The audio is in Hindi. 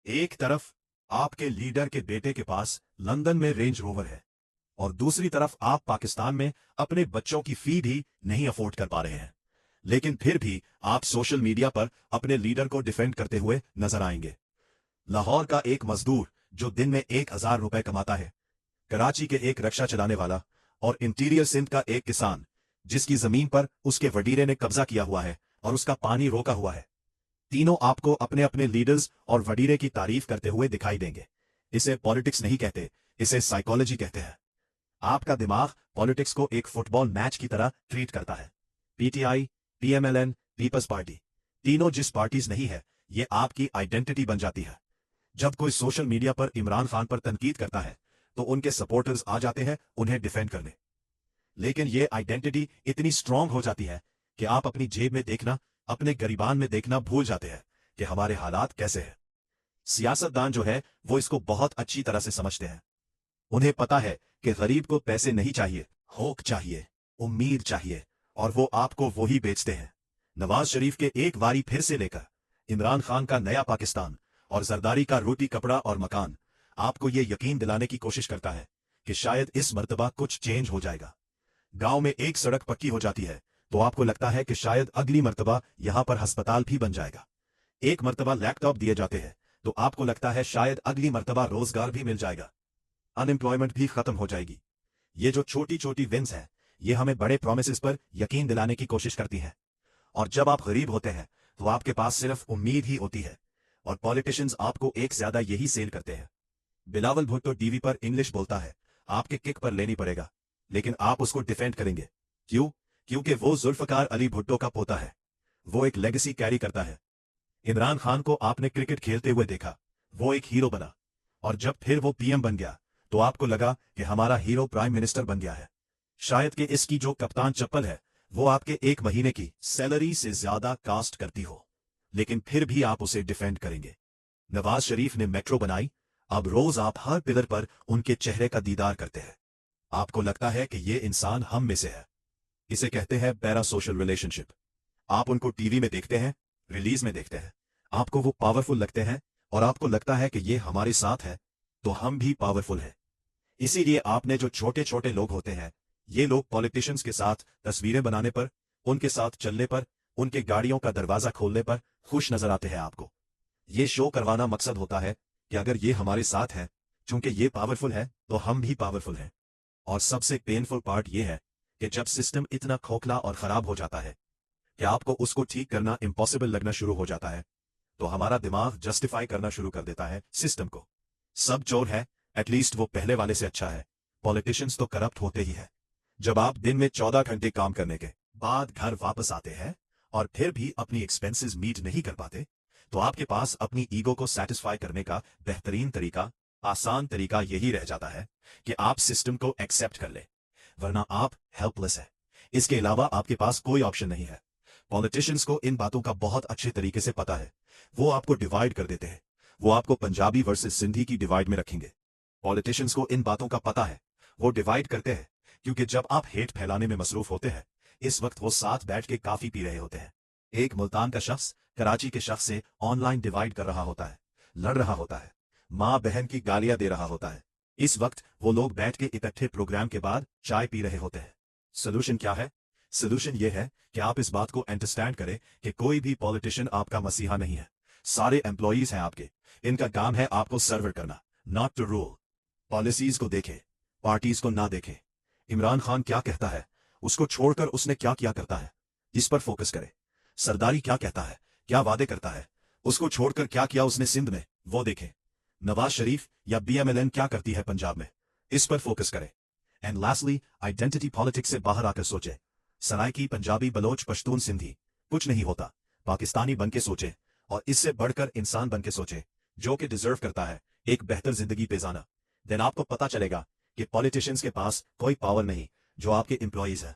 एक तरफ आपके लीडर के बेटे के पास लंदन में रेंज रोवर है और दूसरी तरफ आप पाकिस्तान में अपने बच्चों की फी भी नहीं अफोर्ड कर पा रहे हैं, लेकिन फिर भी आप सोशल मीडिया पर अपने लीडर को डिफेंड करते हुए नजर आएंगे। लाहौर का एक मजदूर जो दिन में 1,000 रुपए कमाता है, कराची के एक रिक्शा चलाने वाला और इंटीरियर सिंध का एक किसान जिसकी जमीन पर उसके वडीरे ने कब्जा किया हुआ है और उसका पानी रोका हुआ है, तीनों आपको अपने अपने लीडर्स और वडीरे की तारीफ करते हुए दिखाई देंगे। इसे पॉलिटिक्स नहीं कहते, इसे साइकोलॉजी कहते हैं। आपका दिमाग पॉलिटिक्स को एक फुटबॉल मैच की तरह ट्रीट करता है। पीटीआई, पीएमएलएन, पीपल्स पार्टी, तीनों जिस पार्टीज नहीं है, ये आपकी आइडेंटिटी बन जाती है। जब कोई सोशल मीडिया पर इमरान खान पर तनकीद करता है तो उनके सपोर्टर्स आ जाते हैं उन्हें डिफेंड करने। लेकिन ये आइडेंटिटी इतनी स्ट्रांग हो जाती है कि आप अपनी जेब में देखना, अपने गरीबान में देखना भूल जाते हैं कि हमारे हालात कैसे हैं। सियासतदान जो है वो इसको बहुत अच्छी तरह से समझते हैं। उन्हें पता है कि गरीब को पैसे नहीं चाहिए, होक चाहिए, उम्मीद चाहिए, और वो आपको वही बेचते हैं। नवाज शरीफ के एक बारी फिर से लेकर इमरान खान का नया पाकिस्तान और जरदारी का रोटी कपड़ा और मकान आपको ये यकीन दिलाने की कोशिश करता है कि शायद इस मर्तबा कुछ चेंज हो जाएगा। गांव में एक सड़क पक्की हो जाती है तो आपको लगता है कि शायद अगली मर्तबा यहां पर अस्पताल भी बन जाएगा। एक मर्तबा लैपटॉप दिए जाते हैं तो आपको लगता है शायद अगली मर्तबा रोजगार भी मिल जाएगा, अनएम्प्लॉयमेंट भी खत्म हो जाएगी। ये जो छोटी छोटी विंस हैं, ये हमें बड़े प्रोमिसेस पर यकीन दिलाने की कोशिश करती हैं। और जब आप गरीब होते हैं तो आपके पास सिर्फ उम्मीद ही होती है और पॉलिटिशियंस आपको एक ज्यादा यही सेल करते हैं। बिलावल भुट्टो टीवी पर इंग्लिश बोलता है, आपके किक पर लेनी पड़ेगा, लेकिन आप उसको डिफेंड करेंगे। क्यों? क्योंकि वो जुल्फकार अली भुट्टो का पोता है। वो एक लेगेसी कैरी करता है। इमरान खान को आपने क्रिकेट खेलते हुए देखा, वो एक हीरो बना, और जब फिर वो पीएम बन गया तो आपको लगा कि हमारा हीरो प्राइम मिनिस्टर बन गया है। शायद कि इसकी जो कप्तान चप्पल है वो आपके एक महीने की सैलरी से ज्यादा कास्ट करती हो, लेकिन फिर भी आप उसे डिफेंड करेंगे। नवाज शरीफ ने मेट्रो बनाई, अब रोज आप हर पिलर पर उनके चेहरे का दीदार करते हैं। आपको लगता है कि ये इंसान हम में से है। इसे कहते हैं पैरा सोशल रिलेशनशिप। आप उनको टीवी में देखते हैं, रिलीज में देखते हैं, आपको वो पावरफुल लगते हैं और आपको लगता है कि ये हमारे साथ है तो हम भी पावरफुल हैं। इसीलिए आपने जो छोटे छोटे लोग होते हैं, ये लोग पॉलिटिशियंस के साथ तस्वीरें बनाने पर, उनके साथ चलने पर, उनके गाड़ियों का दरवाजा खोलने पर खुश नजर आते हैं। आपको ये शो करवाना मकसद होता है कि अगर ये हमारे साथ है, चूंकि ये पावरफुल है, तो हम भी पावरफुल हैं। और सबसे पेनफुल पार्ट ये है कि जब सिस्टम इतना खोखला और खराब हो जाता है कि आपको उसको ठीक करना इम्पॉसिबल लगना शुरू हो जाता है, तो हमारा दिमाग जस्टिफाई करना शुरू कर देता है सिस्टम को। सब चोर है, एटलीस्ट वो पहले वाले से अच्छा है। पॉलिटिशियंस तो करप्ट होते ही है। जब आप दिन में 14 घंटे काम करने के बाद घर वापस आते हैं और फिर भी अपनी एक्सपेंसेस मीट नहीं कर पाते, तो आपके पास अपनी ईगो को सेटिस्फाई करने का बेहतरीन तरीका, आसान तरीका यही रह जाता है कि आप सिस्टम को एक्सेप्ट कर ले, वरना आप हेल्पलेस है। इसके अलावा आपके पास कोई ऑप्शन नहीं है। पॉलिटिशियंस को इन बातों का बहुत अच्छे तरीके से पता है। वो आपको डिवाइड कर देते हैं। वो आपको पंजाबी वर्सेस सिंधी की डिवाइड में रखेंगे। पॉलिटिशियंस को इन बातों का पता है। वो डिवाइड करते हैं क्योंकि जब आप हेट फैलाने में मसरूफ होते हैं, इस वक्त वो साथ बैठ के काफी पी रहे होते हैं। एक मुल्तान का शख्स कराची के शख्स से ऑनलाइन डिवाइड कर रहा होता है, लड़ रहा होता है, माँ बहन की गालियां दे रहा होता है। इस वक्त वो लोग बैठ के इकट्ठे प्रोग्राम के बाद चाय पी रहे होते हैं। सोल्यूशन क्या है? सोल्यूशन ये है कि आप इस बात को अंडरस्टैंड करें कि कोई भी पॉलिटिशियन आपका मसीहा नहीं है। सारे एम्प्लॉयज हैं आपके। इनका काम है आपको सर्व करना, नॉट टू रूल। पॉलिसीज को देखें, पार्टीज को ना देखें। इमरान खान क्या कहता है, उसको छोड़कर उसने क्या किया करता है, इस पर फोकस करें। सरदारी क्या कहता है, क्या वादे करता है, उसको छोड़कर क्या किया उसने सिंध में, वो देखें। नवाज शरीफ या बीएमएलएन क्या करती है पंजाब में, इस पर फोकस करें। एंड लास्टली, आइडेंटिटी पॉलिटिक्स से बाहर आकर सोचे। सराइकी, पंजाबी, बलोच, पश्तून, सिंधी, कुछ नहीं होता। पाकिस्तानी बन के सोचे, और इससे बढ़कर इंसान बन के सोचे जो कि डिजर्व करता है एक बेहतर जिंदगी पे जाना। देन आपको पता चलेगा कि पॉलिटिशियंस के पास कोई पावर नहीं जो आपके एम्प्लॉयज है।